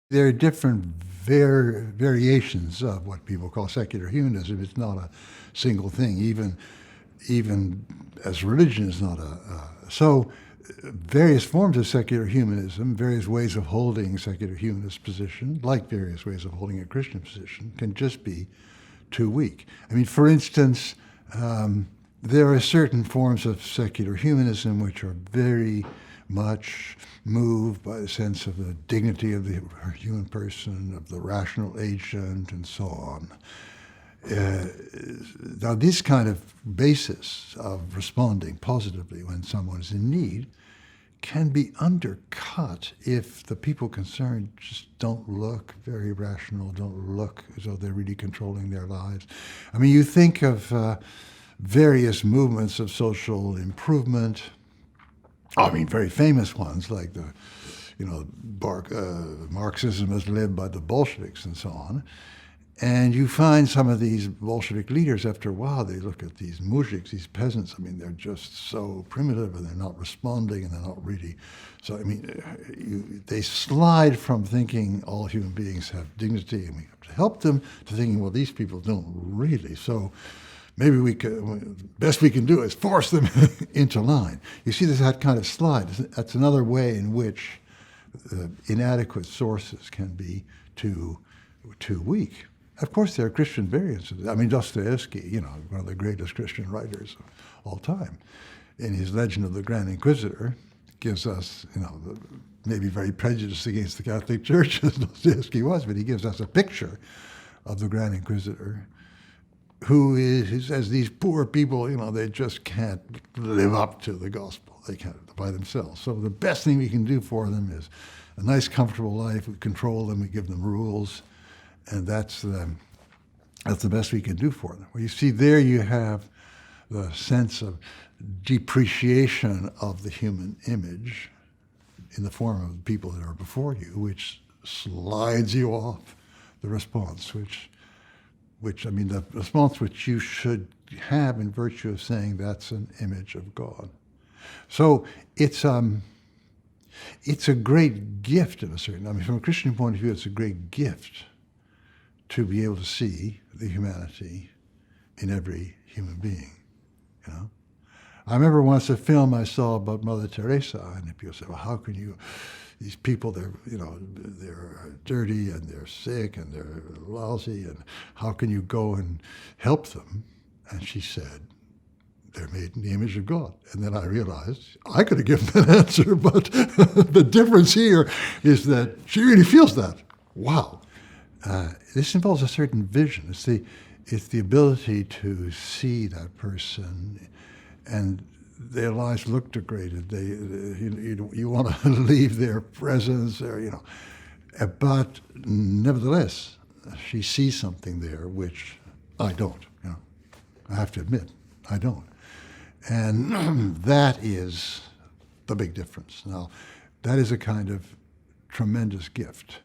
There are different variations of what people call secular humanism. It's not a single thing. Even as religion is not so. Various forms of secular humanism, various ways of holding secular humanist position, like various ways of holding a Christian position, can just be too weak. I mean, for instance, there are certain forms of secular humanism which are very much moved by the sense of the dignity of the human person, of the rational agent, and so on. Now, this kind of basis of responding positively when someone is in need can be undercut if the people concerned just don't look very rational, don't look as though they're really controlling their lives. I mean, you think of various movements of social improvement. I mean, very famous ones like Marxism as led by the Bolsheviks and so on. And you find some of these Bolshevik leaders, after a while, they look at these mujiks, these peasants. I mean, they're just so primitive, and they're not responding, and they're not really. So, I mean, they slide from thinking all human beings have dignity and we have to help them to thinking, well, these people don't really. So maybe best we can do is force them into line. You see, there's that kind of slide. That's another way in which inadequate sources can be too weak. Of course, there are Christian variants of it. I mean, Dostoevsky, one of the greatest Christian writers of all time, in his Legend of the Grand Inquisitor, gives us, maybe very prejudiced against the Catholic Church as Dostoevsky was, but he gives us a picture of the Grand Inquisitor he says these poor people, they just can't live up to the gospel. They can't by themselves. So the best thing we can do for them is a nice, comfortable life. We control them. We give them rules. And that's the best we can do for them. Well, you see, there you have the sense of depreciation of the human image in the form of the people that are before you, which slides you off the response, which the response which you should have in virtue of saying that's an image of God. So it's a great gift in a certain. I mean, from a Christian point of view, it's a great gift to be able to see the humanity in every human being, I remember once a film I saw about Mother Teresa, and people said, well, how can you, these people, they're dirty and they're sick and they're lousy, and how can you go and help them? And she said, they're made in the image of God. And then I realized I could have given that answer, but the difference here is that she really feels that. Wow. This involves a certain vision. It's the ability to see that person, and their lives look degraded. You want to leave their presence, but nevertheless, she sees something there which I don't. I have to admit, I don't, and that is the big difference. Now, that is a kind of tremendous gift.